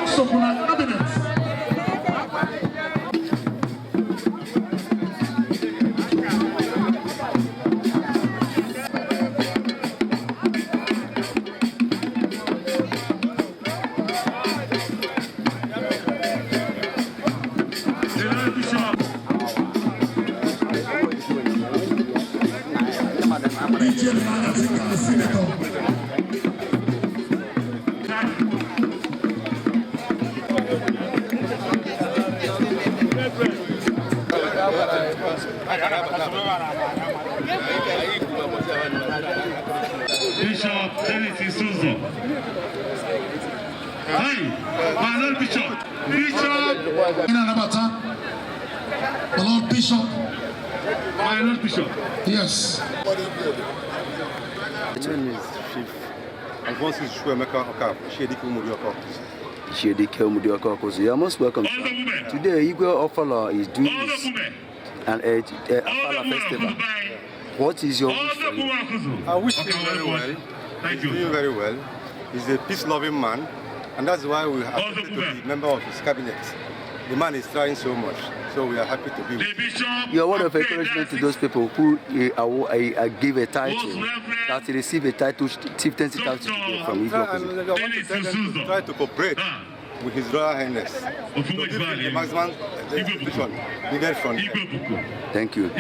Bishop of Bishop Dennis Suzo. Hey, my Lord Bishop. Bishop. My Lord Bishop. My Lord Bishop. Yes. My name is Chief Akwuzu Akwuzu. You are most welcome. Today, Igwe ofalla is doing this and a ofalla festival. What is your wish for you? I wish him very well. He's doing very well. He's a peace-loving man, and that's why we are happy to be member of his cabinet. The man is trying so much, so we are happy to be with him. You are one of encouragement to those people who give a title, that receive a title, chieftaincy title from Igwe. Try to cooperate with His Royal Highness to give him the maximum education needed from him. Thank you.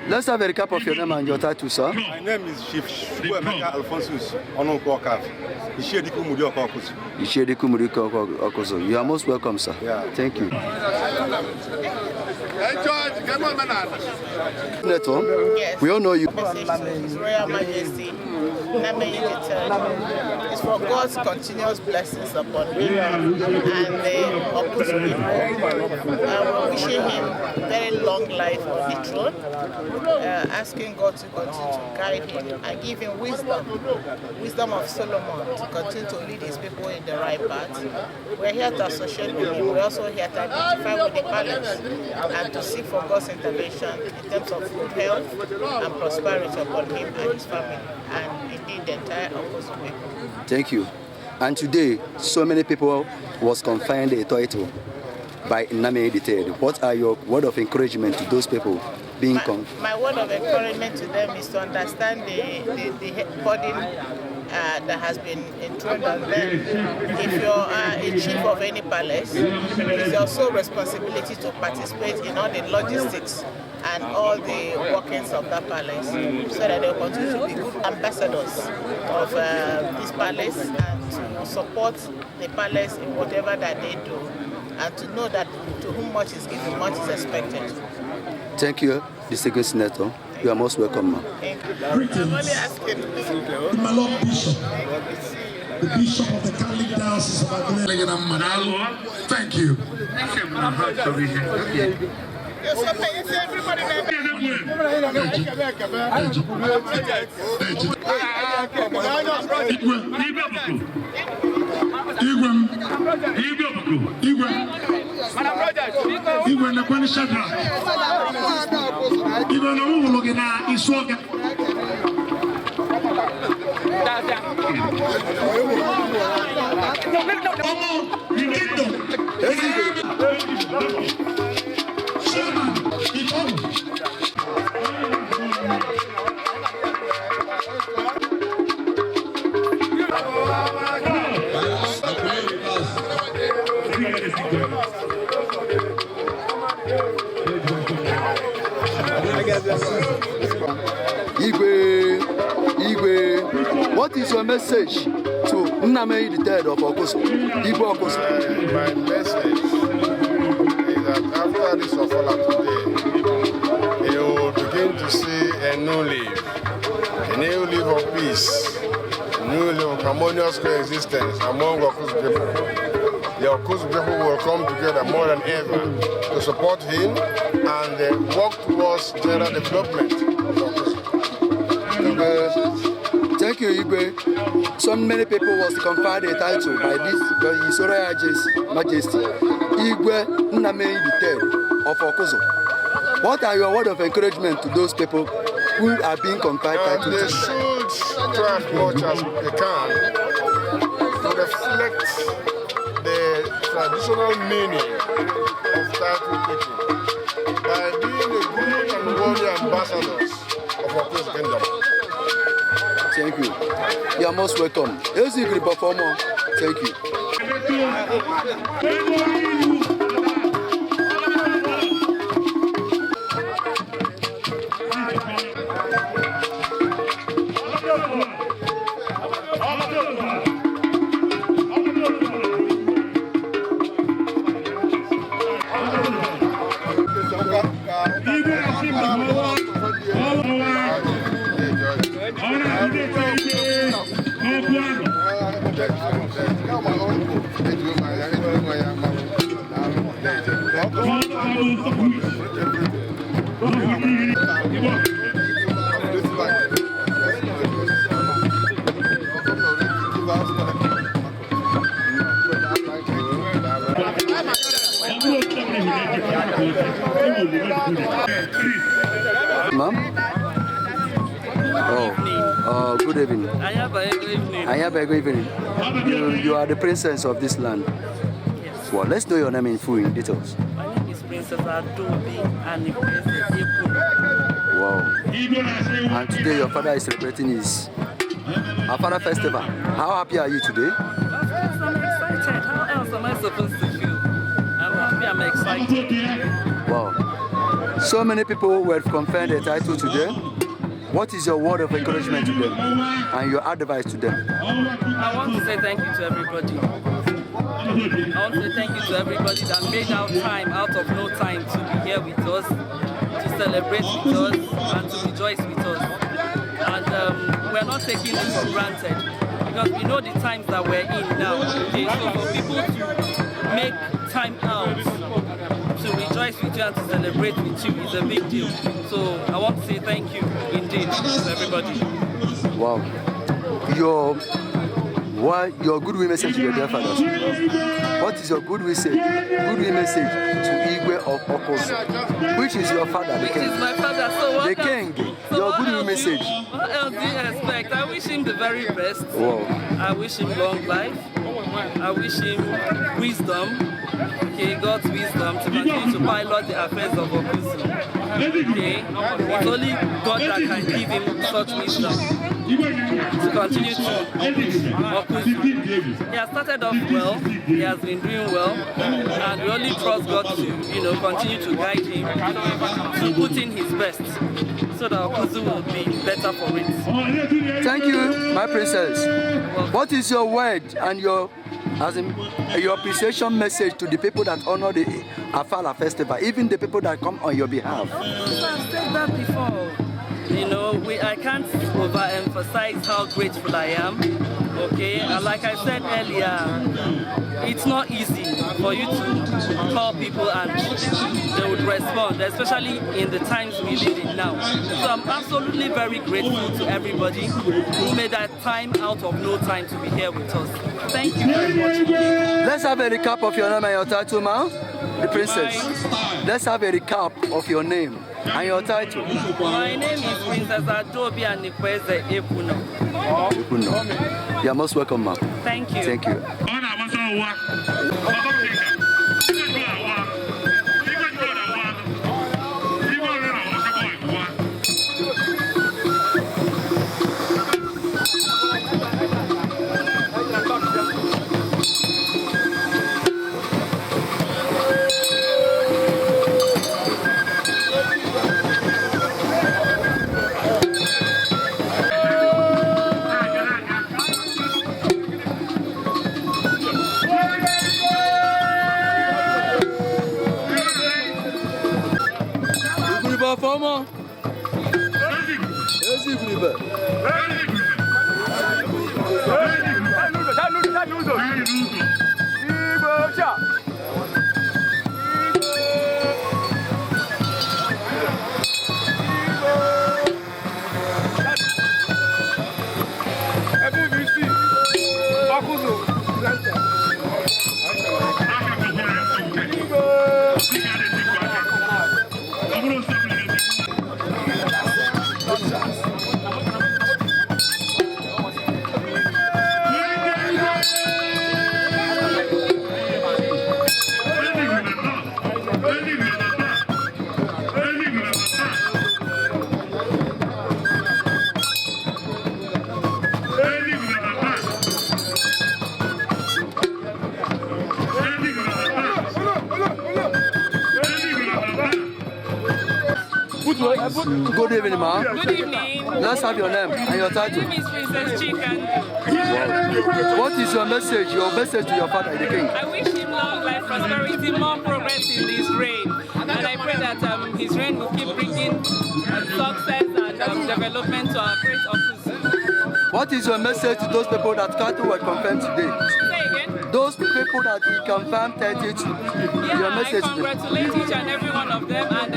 Let's have a recap of your name and your title, sir. My name is Chief Alphonsus Ononkwokav. You are most welcome, sir. Yeah. Thank you. Yes. We all know you. His Royal Majesty Nnamenyi III. It's for God's continuous blessings upon him and the Akwuzu people. We're wishing him very long life on the throne, asking God to continue to guide him and give him wisdom of Solomon to continue to lead his people in the right path. We're here to associate with him. We're also here to identify with the palace and to seek for God's intervention in terms of good health and prosperity upon him and his family, and indeed the entire Akwuzu people. Thank you. And today, so many people was confined a title by Nnamenyi III. What are your word of encouragement to those people being confined? My word of encouragement to them is to understand the burden that has been enthroned on them. If you're a chief of any palace, it's your sole responsibility to participate in all the logistics and all the workings of that palace, so that they will continue to be good ambassadors of this palace and to support the palace in whatever that they do, and to know that to whom much is given, much is expected. Thank you, distinguished senator. You are most welcome, ma'am. Thank you. I'm only asking. My Lord Bishop, the Bishop of the Catholic Diocese of Akwuzu. Thank you. Everybody Igwe Nnamenyi Shadra. Igwe na uvuloge na iswoga. Omor, kingdom. Shaman, Iton. Igwe, what is your message to Nnamenyi III of Akwuzu? Igwe Akwuzu. My message is that after this ofalla today, you will begin to see a new leaf of peace, a new leaf of harmonious coexistence among Akwuzu people. The Akwuzu people will come together more than ever to support him and work towards general development of Akwuzu. Thank you, Igwe. So many people was conferred a title by His Royal Majesty Igwe Nnamenyi III of Akwuzu. What are your word of encouragement to those people who are being compared to? They should try as much as they can to reflect the traditional meaning of title taking by being a good and worthy ambassadors of our Akwuzu kingdom. Thank you. You are most welcome. Here's the Igwe performer. Thank you. Ma'am? Oh, good evening. Good evening. You are the princess of this land. Yes. Well, let's know your name in full in details. My name is Princess Nnamenyi. Wow. And today your father is celebrating his Afara festival. How happy are you today? Of course, I'm excited. How else am I supposed to feel? I'm happy, I'm excited. Wow. So many people were conferred the title today. What is your word of encouragement to them and your advice to them? I want to say thank you to everybody. I want to say thank you to everybody that made out time out of no time to be here with us, to celebrate with us, and to rejoice with us. And we're not taking this for granted because we know the times that we're in now. Okay? So for people to make time out to rejoice with you and to celebrate with you is a big deal. So I want to say thank you indeed to everybody. Wow. Your goodwill message to your dear fathers. What is your goodwill message to Igwe of Akwuzu? Which is your father, the king? Which is my father, so what the else? king. So Your goodwill message. What else do you expect? I wish him the very best. Wow. I wish him long life. I wish him wisdom. Okay, God's wisdom to continue to pilot the affairs of Akwuzu. Okay, it's only God that can give him such wisdom to continue to Akwuzu. He has started off well. He has been doing well, and we only trust God to, continue to guide him to put in his best, so that Akwuzu will be better for it. Thank you, my princess. What is your word and your appreciation message to the people that honor the Ofalla festival, even the people that come on your behalf? I've said that before. I can't overemphasize how grateful I am. Okay, and like I said earlier, it's not easy for you to call people and they would respond, especially in the times we live in now. So I'm absolutely very grateful to everybody who made that time out of no time to be here with us. Thank you very much. Let's have a recap of your name and your title, ma'am. The princess. Let's have a recap of your name and your title. My name is Princess Igwe Nnamenyi. You are most welcome, ma'am. Thank you. Thank you. Former. Igullibe. Akwuzu. Good evening, ma. Good evening. Let's have your name and your title. My name is Princess Chicken. What is your message to your father, the king? I wish him long life, prosperity, more progress in this reign. And I pray that his reign will keep bringing success and development to our great Akwuzu. What is your message to those people that cattle were confirmed today? Say again? Those people that he confirmed 32. Your message I congratulate each and every one of them, and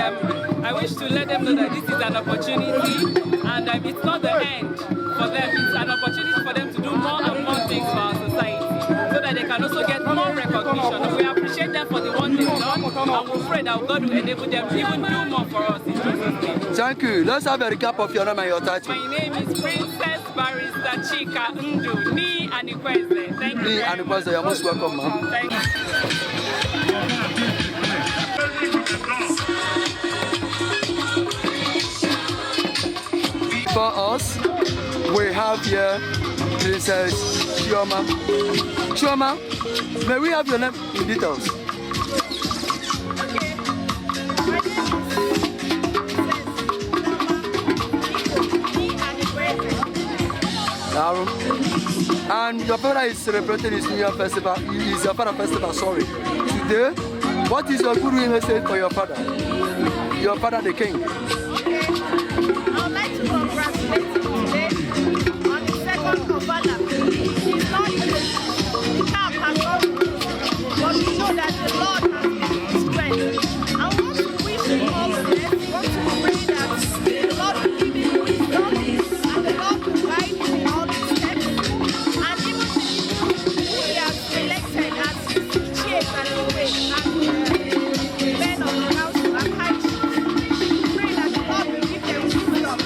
I wish to let them know that this is an opportunity, and it's not the end for them. It's an opportunity for them to do more and more things for our society, so that they can also get more recognition. We appreciate them for the one they've done, and we pray that God will enable them to even do more for us in Jesus' name. Thank you. Let's have a recap of your name and your title. My name is Princess Barrister Chika Ndu Ni Anikweze. Thank you. Ni Anikweze, you're most welcome, ma'am. Thank you. For us, we have here Princess Chioma. Chioma, may we have your name in details? And your father is celebrating his New Year festival. Is your father festival? Sorry. Today, what is your good message for your father? Your father, the king. Okay. I would like to congratulate him today on the second ofalla. He's not the cap has not moved, but we know that the Lord has given him strength. I want to wish him all the best. I want to pray that the Lord will give him wisdom and the Lord will guide him in all his steps. And even who he has selected as his chief and the way and the men of the house of Akwuzu. Pray that the Lord will give them wisdom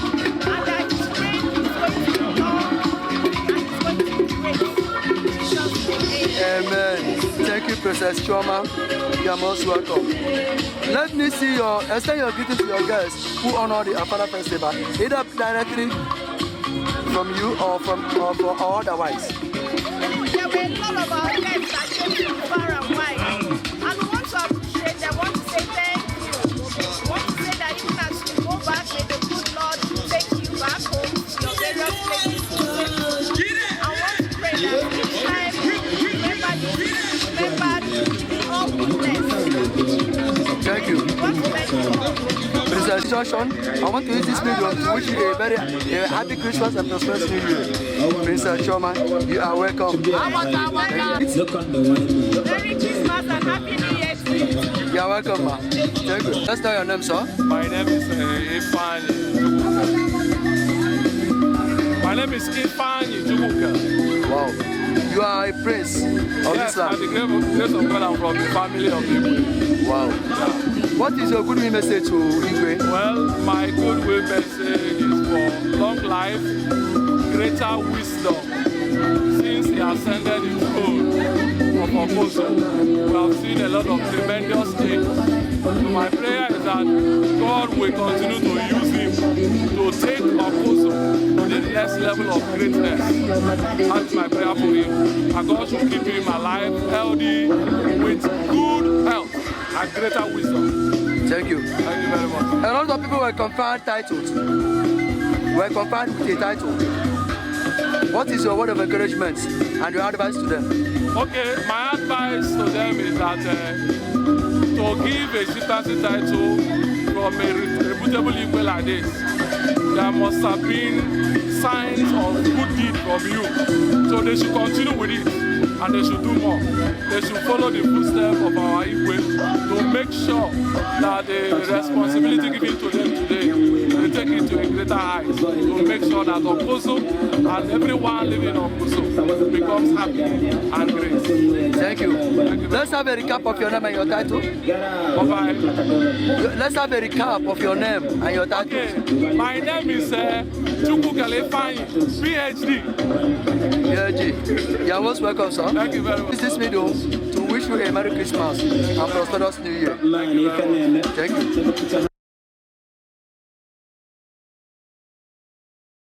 and that his reign is going to be long and it's going to be great. In Jesus' name, Amen. Thank you, Princess Chioma. You are most welcome. Let me see extend your greeting to your guests who honor the Ofalla Festival, either directly from you or or otherwise. There were a lot of our guests that came from far and wide, and we want to appreciate them. Want to say thank you. Want to say that even as you go back, may the good Lord take you back home to your various places. I want to pray that each time remember all goodness. Thank you. Want to thank you all. Princess Joshon, I want to use this medium to wish you a very happy Christmas and prosperous New Year. Princess Chioma, you are welcome. Merry Christmas and Happy New Year to you. You are welcome, ma. Thank you. Let's know your name, sir. My name is Ifeanyi. My name is Ifeanyi Jubuka. Wow. You are a prince of yes, Islam. By the grace of God, I'm from the family of Igwe. Wow. Yeah. What is your goodwill message to Igwe? Well, my goodwill message is for long life, greater wisdom. Since he ascended his throne of Akwuzu, we have seen a lot of tremendous things. So my prayer is that God will continue to use him to take Akwuzu to the next level of greatness. That's my prayer for him. And God should keep him alive, healthy, with good health and greater wisdom. Thank you. Thank you very much. A lot of people were conferred titles. Were conferred with a title. What is your word of encouragement and your advice to them? Okay, my advice to them is that to give a chieftaincy title from a reputable Igwe like this, there must have been signs of good deed from you. So they should continue with it and they should do more. They should follow the footsteps of our Igwe to make sure that the responsibility given to them today, they take it to a greater height, to make sure that Akwuzu and everyone living in Akwuzu becomes happy and great. Thank you. Let's have a recap of your name and your title. Bye-bye. Let's have a recap of your name and your title. Okay, my name is Igullibe, PhD. PhD. You are most welcome, sir. Thank you very much. This is video to wish you a Merry Christmas and prosperous New Year. Thank you very much. Thank you.